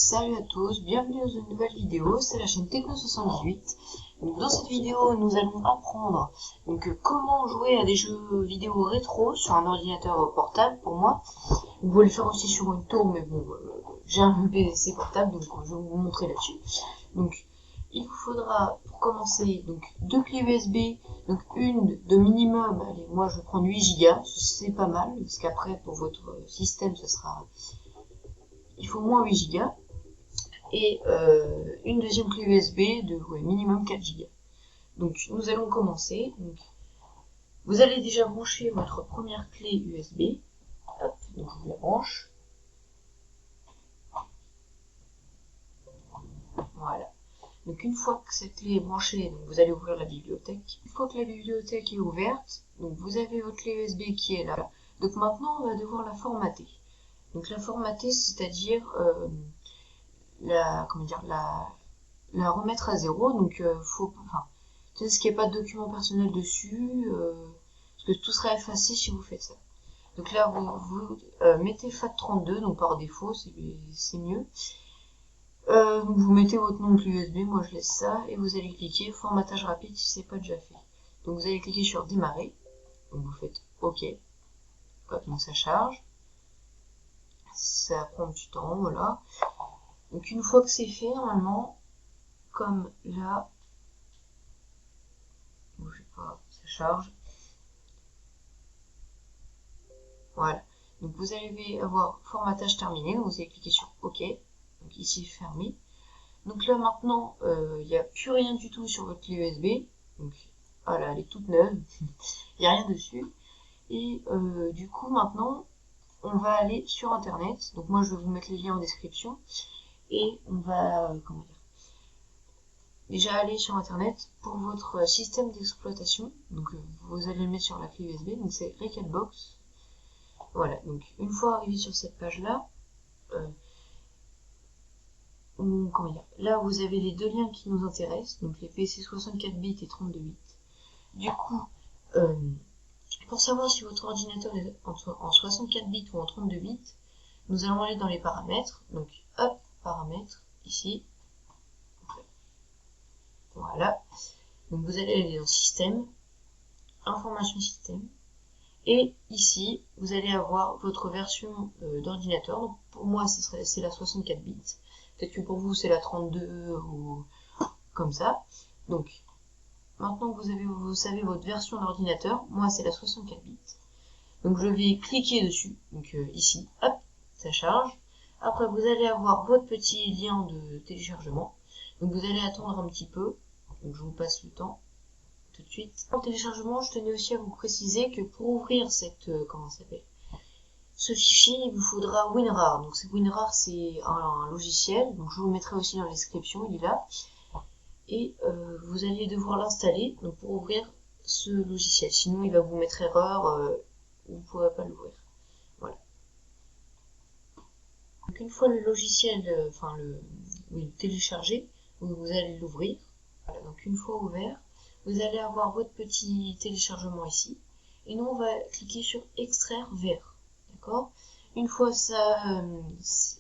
Salut à tous, bienvenue dans une nouvelle vidéo, c'est la chaîne Techno78. Dans cette vidéo, nous allons apprendre comment jouer à des jeux vidéo rétro sur un ordinateur portable pour moi. Vous pouvez le faire aussi sur une tour, mais bon, j'ai un PC portable, donc je vais vous montrer là-dessus. Donc, il vous faudra pour commencer deux clés USB, donc une de minimum, allez, moi je vais prendre 8 Go, c'est pas mal, parce qu'après pour votre système, ce sera, il faut moins 8 Go. Et une deuxième clé USB de minimum 4 Go. Donc nous allons commencer. Donc, vous allez déjà brancher votre première clé USB. Hop, donc je vous la branche. Voilà. Donc une fois que cette clé est branchée, donc vous allez ouvrir la bibliothèque. Une fois que la bibliothèque est ouverte, donc vous avez votre clé USB qui est là. Donc maintenant on va devoir la formater. Donc la formater, c'est-à-dire la remettre à zéro. Donc ce qu'il n'y a pas de document personnel dessus, parce que tout sera effacé si vous faites ça. Donc là vous mettez FAT32, donc par défaut c'est mieux. Vous mettez votre nom de clé USB, moi je laisse ça, et vous allez cliquer formatage rapide si c'est pas déjà fait. Donc vous allez cliquer sur démarrer, donc vous faites OK. Hop, donc ça charge, ça prend du temps, voilà. Donc une fois que c'est fait, normalement, comme là, bougez pas, ça charge. Voilà. Donc vous allez avoir formatage terminé, donc vous allez cliquer sur OK. Donc ici fermé. Donc là maintenant, il n'y a plus rien du tout sur votre clé USB. Donc voilà, elle est toute neuve. Il n'y a rien dessus. Et du coup maintenant, on va aller sur internet. Donc moi je vais vous mettre les liens en description. Et on va déjà aller sur internet pour votre système d'exploitation. Donc vous allez le mettre sur la clé USB. Donc c'est Recalbox. Voilà, donc une fois arrivé sur cette page-là, là vous avez les deux liens qui nous intéressent, donc les PC 64 bits et 32 bits. Du coup, pour savoir si votre ordinateur est en 64 bits ou en 32 bits, nous allons aller dans les paramètres, donc hop, paramètres, ici, voilà, donc vous allez aller dans système, information système, et ici, vous allez avoir votre version d'ordinateur. Donc pour moi, c'est la 64 bits. Peut-être que pour vous, c'est la 32 ou comme ça. Donc, maintenant que vous savez votre version d'ordinateur, moi, c'est la 64 bits. Donc, je vais cliquer dessus. Donc, ici, hop, ça charge. Après, vous allez avoir votre petit lien de téléchargement. Donc, vous allez attendre un petit peu. Donc, je vous passe le temps. Tout de suite. Pour le téléchargement, je tenais aussi à vous préciser que pour ouvrir cette, ce fichier, il vous faudra WinRAR. Donc WinRAR, c'est un logiciel, donc je vous mettrai aussi dans la description, il est là. Et vous allez devoir l'installer donc pour ouvrir ce logiciel. Sinon, il va vous mettre erreur, vous ne pourrez pas l'ouvrir. Voilà. Donc une fois le logiciel, téléchargé, vous allez l'ouvrir. Voilà, donc une fois ouvert, vous allez avoir votre petit téléchargement ici. Et nous, on va cliquer sur extraire vers. D'accord ? Une fois ça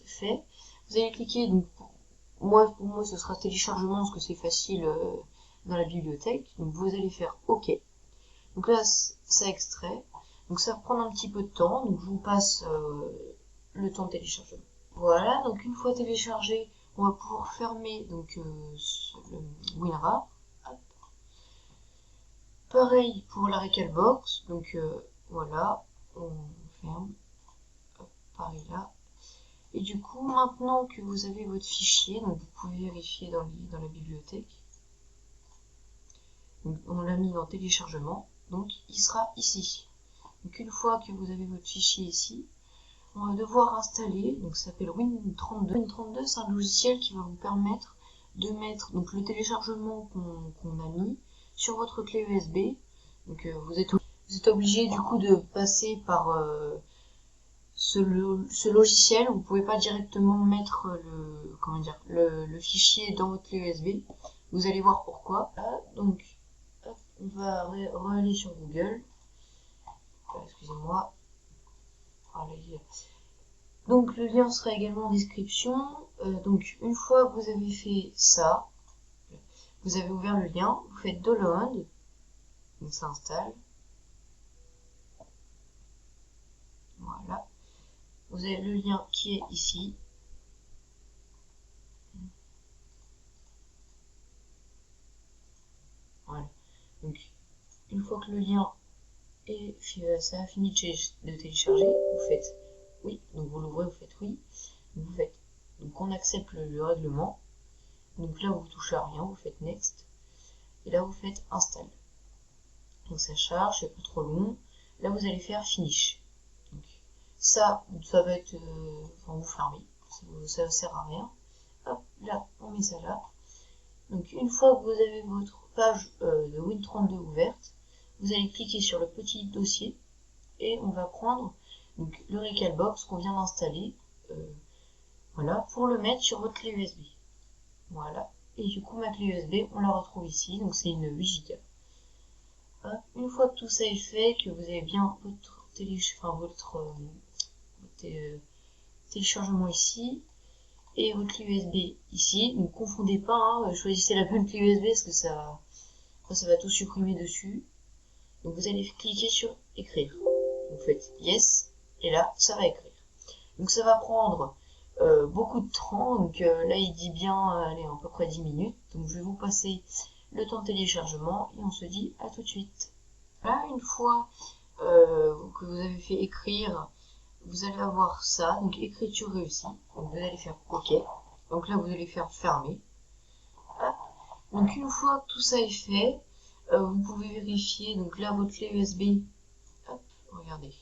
fait, vous allez cliquer, donc pour moi ce sera téléchargement parce que c'est facile dans la bibliothèque. Donc vous allez faire OK. Donc là, ça extrait. Donc ça va prendre un petit peu de temps. Donc je vous passe le temps de téléchargement. Voilà, donc une fois téléchargé, on va pouvoir fermer donc le WinRAR. Pareil pour la Recalbox, donc voilà, on ferme, hop, pareil là. Et du coup, maintenant que vous avez votre fichier, donc vous pouvez vérifier dans la bibliothèque. Donc, on l'a mis dans téléchargement, donc il sera ici. Donc une fois que vous avez votre fichier ici, on va devoir installer, donc ça s'appelle Win32. Win32, c'est un logiciel qui va vous permettre de mettre donc le téléchargement qu'on a mis sur votre clé USB. Donc vous êtes obligé du coup de passer par ce logiciel. Vous pouvez pas directement mettre le fichier dans votre clé USB. Vous allez voir pourquoi. Là, donc hop, on va aller sur Google. Excusez-moi. Voilà, Donc le lien sera également en description. Donc une fois que vous avez fait ça, vous avez ouvert le lien, vous faites download, donc ça installe. Voilà. Vous avez le lien qui est ici. Voilà. Donc une fois que le lien est ça a fini de télécharger, vous faites oui, donc vous l'ouvrez, vous faites oui, vous faites donc on accepte le règlement. Donc là vous touchez à rien, vous faites next et là vous faites install. Donc ça charge, c'est pas trop long. Là vous allez faire finish. Donc, ça va être enfin vous fermez, ça sert à rien. Hop, là on met ça là. Donc une fois que vous avez votre page de Win32 ouverte, vous allez cliquer sur le petit dossier et on va prendre donc le Recalbox qu'on vient d'installer, voilà, pour le mettre sur votre clé USB. Voilà, et du coup ma clé USB on la retrouve ici, donc c'est une 8 Go. Une fois que tout ça est fait, que vous avez bien votre téléchargement ici et votre clé USB ici, ne confondez pas, hein, choisissez la bonne clé USB parce que ça va tout supprimer dessus. Donc vous allez cliquer sur écrire. Vous faites yes et là ça va écrire. Donc ça va prendre beaucoup de temps. Donc là il dit bien allez à peu près 10 minutes. Donc je vais vous passer le temps de téléchargement et on se dit à tout de suite. Là une fois que vous avez fait écrire, vous allez avoir ça, donc écriture réussie. Donc vous allez faire OK. Donc là vous allez faire fermer. Donc une fois que tout ça est fait, vous pouvez vérifier, donc là votre clé USB, hop, regardez,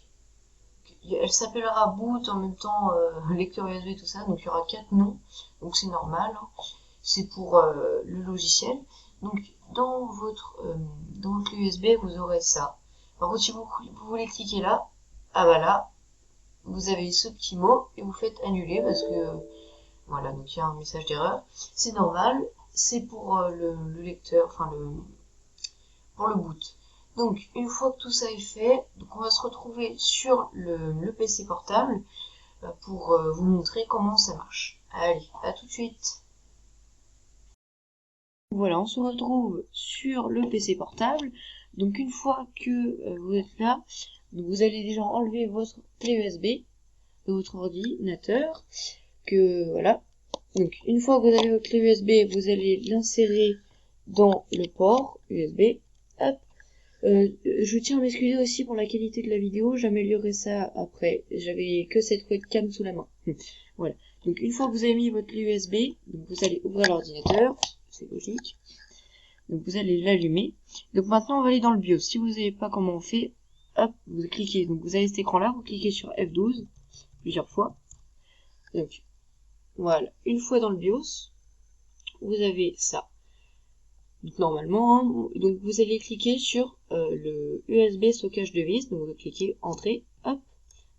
elle s'appellera boot en même temps lecteur USB tout ça, donc il y aura 4 noms, donc c'est normal, hein. C'est pour le logiciel. Donc dans votre clé USB vous aurez ça. Par contre si vous voulez cliquer là, ah bah là, vous avez ce petit mot et vous faites annuler parce que voilà, donc il y a un message d'erreur. C'est normal, c'est pour le lecteur, enfin pour le boot. Donc une fois que tout ça est fait, donc on va se retrouver sur le PC portable pour vous montrer comment ça marche. Allez, à tout de suite. Voilà, on se retrouve sur le PC portable. Donc une fois que vous êtes là, donc vous allez déjà enlever votre clé USB de votre ordinateur. Que voilà. Donc une fois que vous avez votre clé USB, vous allez l'insérer dans le port USB. Hop. Je tiens à m'excuser aussi pour la qualité de la vidéo, j'améliorerai ça après. J'avais que cette webcam sous la main. Voilà. Donc une fois que vous avez mis votre clé USB, donc vous allez ouvrir l'ordinateur, c'est logique. Donc vous allez l'allumer. Donc maintenant on va aller dans le BIOS. Si vous ne savez pas comment on fait, hop, vous cliquez. Donc vous avez cet écran là, vous cliquez sur F12 plusieurs fois. Donc voilà, une fois dans le BIOS, vous avez ça. Donc normalement, hein, donc vous allez cliquer sur le USB stockage de vis, donc vous cliquez entrée, hop.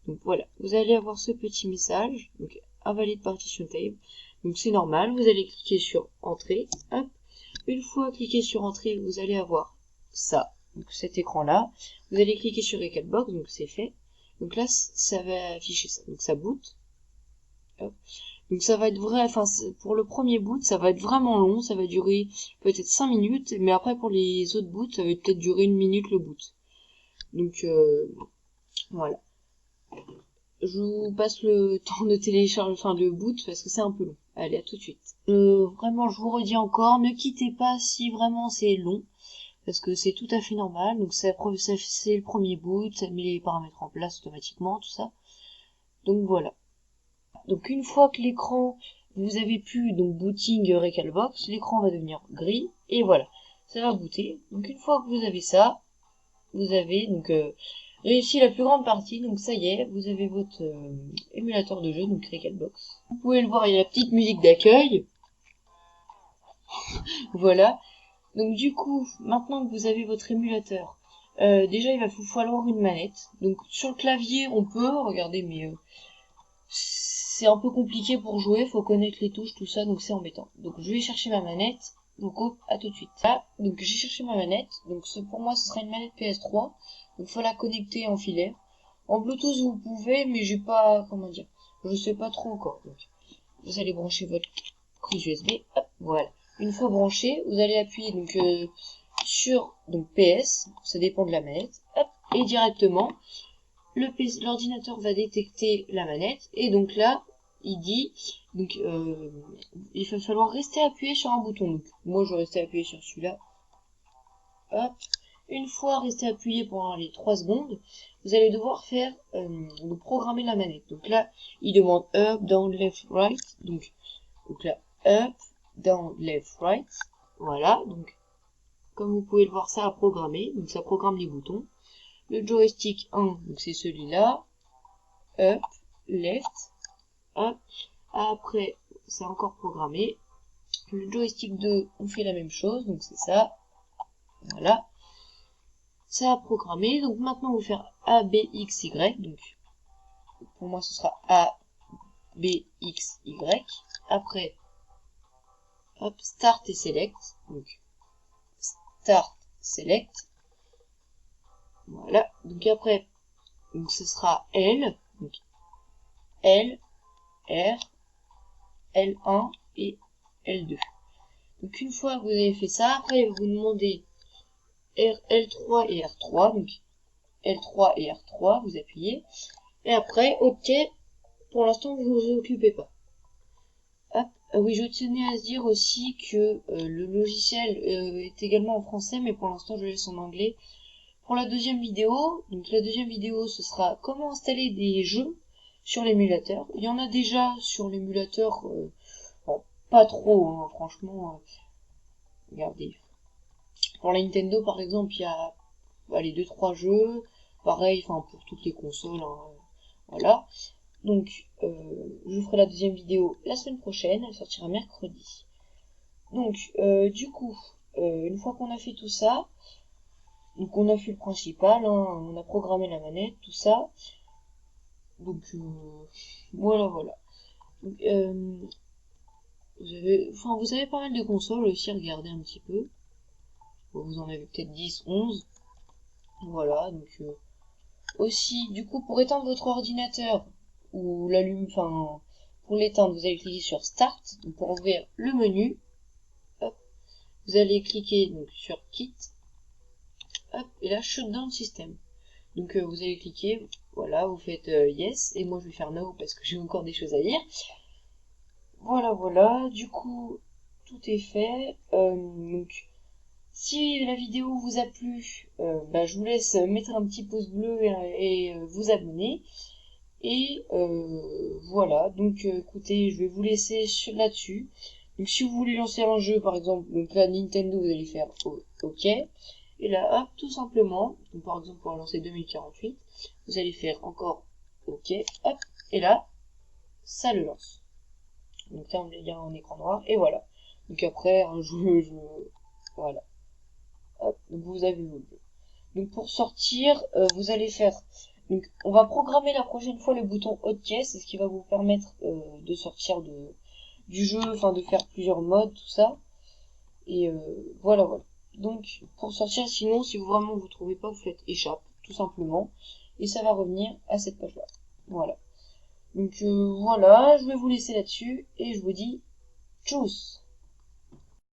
Donc voilà, vous allez avoir ce petit message, donc invalide partition table. Donc c'est normal, vous allez cliquer sur entrée, hop. Une fois cliqué sur entrée, vous allez avoir ça, donc cet écran là. Vous allez cliquer sur Recalbox, donc c'est fait. Donc là, ça va afficher ça, donc ça boot. Hop. Donc ça va être vrai, enfin pour le premier boot, ça va être vraiment long, ça va durer peut-être 5 minutes, mais après pour les autres boots, ça va peut-être durer 1 minute le boot. Donc voilà. Je vous passe le temps de télécharger, enfin de boot, parce que c'est un peu long. Allez, à tout de suite. Vraiment, je vous redis encore, ne quittez pas si vraiment c'est long, parce que c'est tout à fait normal. Donc c'est le premier boot, ça met les paramètres en place automatiquement, tout ça. Donc voilà. Donc une fois que l'écran, vous avez pu donc booting Recalbox, l'écran va devenir gris et voilà, ça va booter. Donc une fois que vous avez ça, vous avez donc réussi la plus grande partie. Donc ça y est, vous avez votre émulateur de jeu, donc Recalbox. Vous pouvez le voir, il y a la petite musique d'accueil. Voilà. Donc du coup, maintenant que vous avez votre émulateur, déjà il va vous falloir une manette. Donc sur le clavier, on peut, regardez, mais c'est un peu compliqué pour jouer, faut connaître les touches, tout ça, donc c'est embêtant. Donc je vais chercher ma manette, donc hop, à tout de suite. Là, donc j'ai cherché ma manette, donc pour moi ce sera une manette PS3, donc faut la connecter en filaire. En Bluetooth vous pouvez, mais j'ai pas, comment dire, Je sais pas trop encore. Donc, vous allez brancher votre prise USB. Hop, voilà. Une fois branché, vous allez appuyer donc sur donc PS, ça dépend de la manette, hop, et directement l'ordinateur va détecter la manette et donc là il dit donc il va falloir rester appuyé sur un bouton. Donc moi je vais rester appuyé sur celui-là. Hop. Une fois resté appuyé pendant les 3 secondes, vous allez devoir faire donc programmer la manette. Donc là il demande up, down, left, right. Donc là up, down, left, right. Voilà, donc comme vous pouvez le voir, ça a programmé, donc ça programme les boutons. Le joystick 1, donc c'est celui-là. Up, left, up. Après, c'est encore programmé. Le joystick 2, on fait la même chose, donc c'est ça. Voilà. Ça a programmé, donc maintenant on va faire A, B, X, Y. Donc pour moi ce sera A, B, X, Y. Après, hop, start et select. Donc start, select. Voilà. Donc après, donc ce sera L. Donc L, R, L1 et L2. Donc une fois que vous avez fait ça, après il va vous demander L3 et R3. Donc L3 et R3, vous appuyez. Et après, OK, pour l'instant vous vous occupez pas. Hop. Oui, je tenais à dire aussi que le logiciel est également en français, mais pour l'instant je laisse en anglais. Pour la deuxième vidéo, donc la deuxième vidéo ce sera comment installer des jeux sur l'émulateur. Il y en a déjà sur l'émulateur, bon, pas trop, hein, franchement. Regardez. Pour la Nintendo par exemple, il y a les 2-3 jeux, pareil, enfin pour toutes les consoles, hein, voilà. Donc je ferai la deuxième vidéo la semaine prochaine, elle sortira mercredi. Donc du coup, une fois qu'on a fait tout ça, donc on a fait le principal, hein, on a programmé la manette, tout ça. Donc voilà. Donc, vous avez pas mal de consoles aussi, regardez un petit peu. Vous en avez peut-être 10, 11. Voilà, donc aussi, du coup, pour éteindre votre ordinateur, ou l'allume, enfin, pour l'éteindre, vous allez cliquer sur Start. Donc pour ouvrir le menu, hop, vous allez cliquer donc sur Kit, hop, et là, Shutdown System. Donc vous allez cliquer, voilà, vous faites Yes, et moi je vais faire No parce que j'ai encore des choses à dire. Voilà, du coup, tout est fait. Donc, si la vidéo vous a plu, je vous laisse mettre un petit pouce bleu et vous abonner. Et voilà, donc écoutez, je vais vous laisser là-dessus. Donc si vous voulez lancer un jeu, par exemple, donc là Nintendo, vous allez faire OK. Et là, hop, tout simplement, donc par exemple pour lancer 2048, vous allez faire encore OK, hop, et là, ça le lance. Donc là, il y a un écran noir, et voilà. Donc après, un jeu, voilà. Hop, donc vous avez votre jeu. Donc pour sortir, vous allez faire... Donc on va programmer la prochaine fois le bouton OK, c'est ce qui va vous permettre de sortir du jeu, enfin de faire plusieurs modes, tout ça. Et voilà. Donc pour sortir, sinon si vous vraiment vous trouvez pas, vous faites échappe, tout simplement. Et ça va revenir à cette page-là. Voilà. Donc voilà, je vais vous laisser là-dessus et je vous dis tchuss.